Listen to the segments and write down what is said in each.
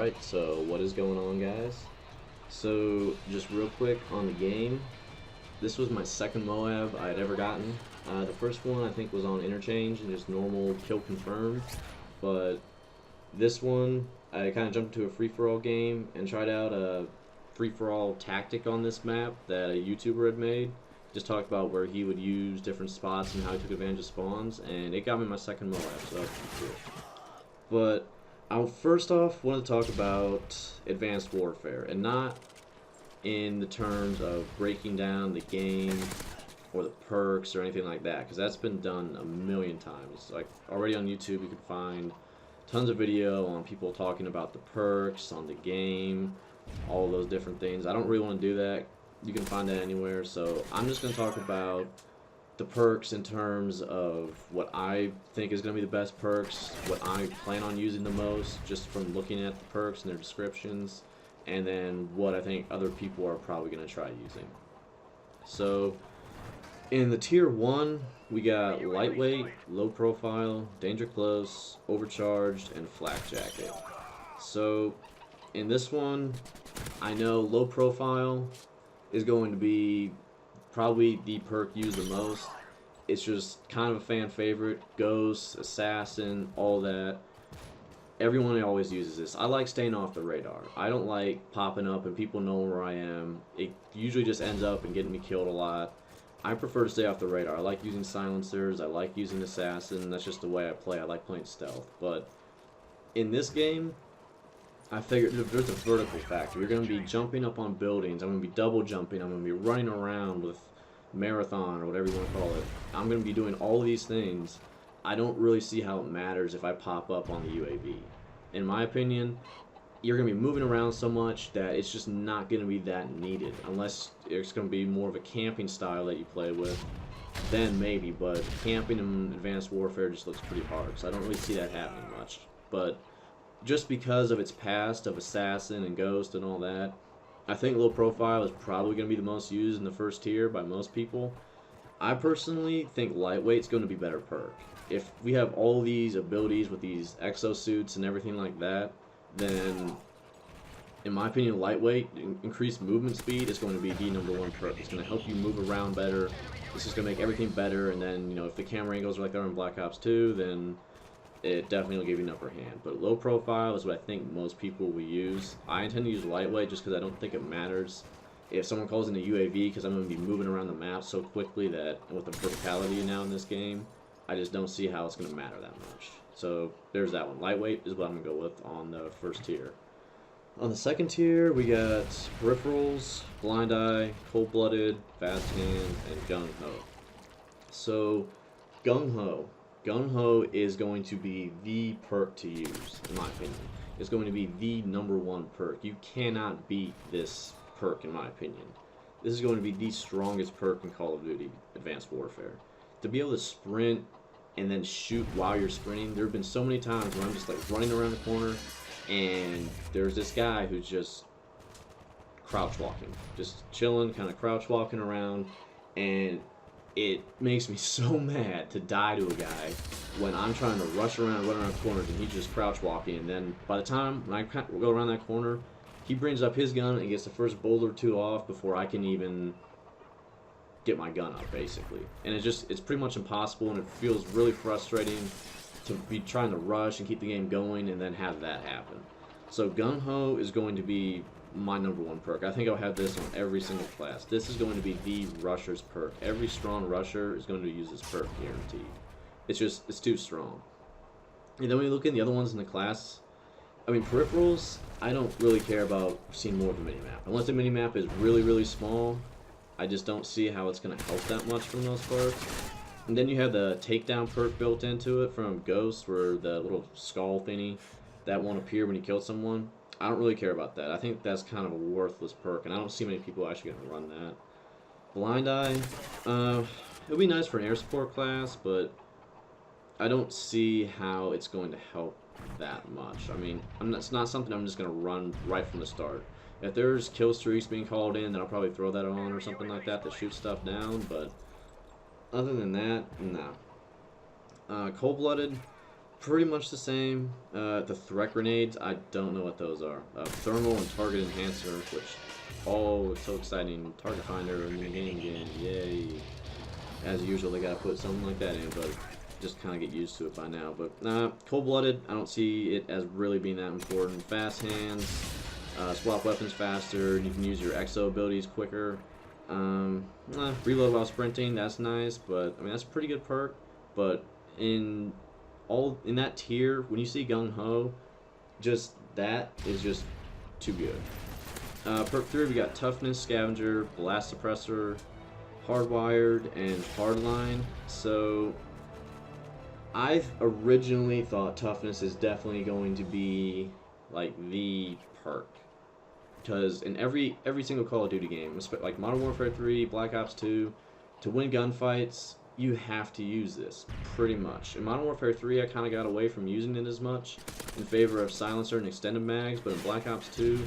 Alright, so what is going on, guys? So, just real quick on the game, this was my second MOAB I had ever gotten. The first one I think was on Interchange and just normal kill confirmed, but this one I kind of jumped into a free-for-all game and tried out a free-for-all tactic on this map that a YouTuber had made. Just talked about where he would use different spots and how he took advantage of spawns, and it got me my second MOAB, so that's pretty cool. But I first off want to talk about Advanced Warfare, and not in the terms of breaking down the game or the perks or anything like that, because that's been done a million times. Like already on YouTube you can find tons of video on people talking about the perks on the game, all those different things. I don't really want to do that. You can find that anywhere, so I'm just going to talk about the perks in terms of what I think is going to be the best perks, what I plan on using the most just from looking at the perks and their descriptions, and then what I think other people are probably going to try using. So in the tier 1 we got lightweight, low profile, danger close, overcharged, and flak jacket. So in this one I know low profile is going to be probably the perk used the most. It's just kind of a fan favorite. Ghost, assassin, all that. Everyone always uses this. I like staying off the radar. I don't like popping up and people know where I am. It usually just ends up in getting me killed a lot. I prefer to stay off the radar. I like using silencers. I like using assassin. That's just the way I play. I like playing stealth. But in this game, I figured there's a vertical factor. You're going to be jumping up on buildings. I'm going to be double jumping. I'm going to be running around with marathon or whatever you want to call it. I'm going to be doing all of these things. I don't really see how it matters if I pop up on the UAV. In my opinion, you're going to be moving around so much that it's just not going to be that needed. Unless it's going to be more of a camping style that you play with, then maybe. But camping in Advanced Warfare just looks pretty hard, so I don't really see that happening much. But just because of its past of assassin and ghost and all that, I think low profile is probably going to be the most used in the first tier by most people. I personally think lightweight's going to be better perk. If we have all these abilities with these exosuits and everything like that, then in my opinion lightweight, increased movement speed, is going to be the #1 perk. It's going to help you move around better. It's just going to make everything better, and then, you know, if the camera angles are like they're in Black Ops 2, then it definitely will give you an upper hand. But low profile is what I think most people will use. I intend to use lightweight just because I don't think it matters if someone calls in a UAV, because I'm going to be moving around the map so quickly that with the verticality now in this game, I just don't see how it's going to matter that much. So there's that one. Lightweight is what I'm going to go with on the first tier. On the second tier, we got peripherals, blind eye, cold-blooded, fast hand, and gung-ho. So gung-ho. Gung-ho is going to be the perk to use, in my opinion. It's going to be the #1 perk. You cannot beat this perk, in my opinion. This is going to be the strongest perk in Call of Duty Advanced Warfare. To be able to sprint and then shoot while you're sprinting, there have been so many times where I'm just like running around the corner and there's this guy who's just crouch walking, just chilling, kind of crouch walking around, and it makes me so mad to die to a guy when I'm trying to rush around, run around corners, and he's just crouch walking. And then by the time when I go around that corner, he brings up his gun and gets the first bullet or two off before I can even get my gun up, basically. And it's pretty much impossible, and it feels really frustrating to be trying to rush and keep the game going and then have that happen. So gung-ho is going to be my #1 perk. I think I'll have this on every single class. This is going to be the rusher's perk. Every strong rusher is going to use this perk, guaranteed. It's too strong. And then when you look at the other ones in the class, I mean, peripherals, I don't really care about seeing more of the minimap. Unless the minimap is really, really small, I just don't see how it's going to help that much for the most part. And then you have the takedown perk built into it from Ghost, where the little skull thingy, that won't appear when you kill someone. I don't really care about that. I think that's kind of a worthless perk, and I don't see many people actually going to run that. Blind Eye, it would be nice for an air support class, but I don't see how it's going to help that much. I mean, it's not something I'm just going to run right from the start. If there's kill streaks being called in, then I'll probably throw that on or something like that to shoot stuff down, but other than that, no. Cold-blooded, Pretty much the same. The threat grenades, I don't know what those are. Thermal and target enhancer, which, oh, it's so exciting. Target finder, new game, yay. As usual, they gotta put something like that in, but just kind of get used to it by now. But cold-blooded, I don't see it as really being that important. Fast hands, swap weapons faster, you can use your exo abilities quicker. Reload while sprinting, that's nice, but I mean that's a pretty good perk. But in that tier, when you see Gung Ho, just that is just too good. Perk 3, we got Toughness, Scavenger, Blast Suppressor, Hardwired, and Hardline. So I've originally thought Toughness is definitely going to be like the perk, because in every single Call of Duty game, like Modern Warfare 3, Black Ops 2, to win gunfights, you have to use this, pretty much. In Modern Warfare 3, I kind of got away from using it as much in favor of Silencer and Extended Mags, but in Black Ops 2,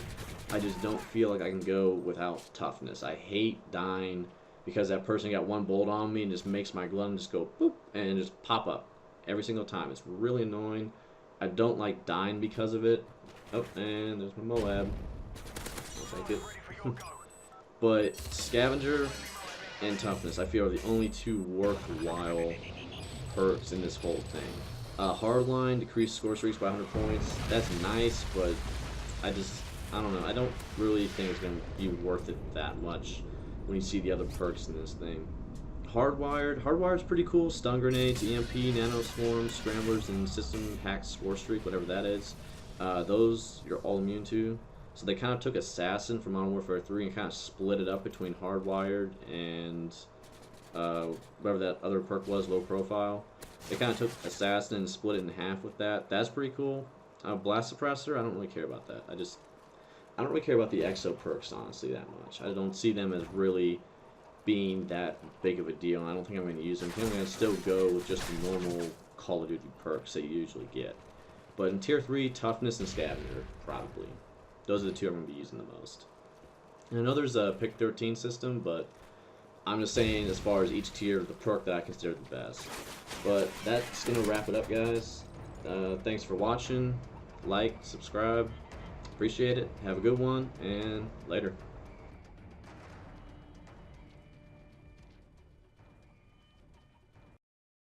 I just don't feel like I can go without Toughness. I hate dying because that person got one bullet on me and just makes my gun just go boop and just pop up every single time. It's really annoying. I don't like dying because of it. Oh, and there's my MOAB. I'll take it. But Scavenger and Toughness, I feel, are the only two worthwhile perks in this whole thing. Hardline, decrease score streaks by 100 points. That's nice, but I don't know. I don't really think it's going to be worth it that much when you see the other perks in this thing. Hardwired's pretty cool. Stun grenades, EMP, nano swarms, scramblers, and system hack score streak, whatever that is. Those you're all immune to. So they kind of took Assassin from Modern Warfare 3 and kind of split it up between Hardwired and whatever that other perk was, low profile. They kind of took Assassin and split it in half with that. That's pretty cool. Blast Suppressor, I don't really care about that. I don't really care about the exo perks, honestly, that much. I don't see them as really being that big of a deal, and I don't think I'm going to use them. I think I'm going to still go with just the normal Call of Duty perks that you usually get. But in Tier 3, Toughness and Scavenger, probably. Those are the two I'm going to be using the most. And I know there's a Pick 13 system, but I'm just saying as far as each tier, the perk that I consider the best. But that's going to wrap it up, guys. Thanks for watching. Like, subscribe. Appreciate it. Have a good one, and later.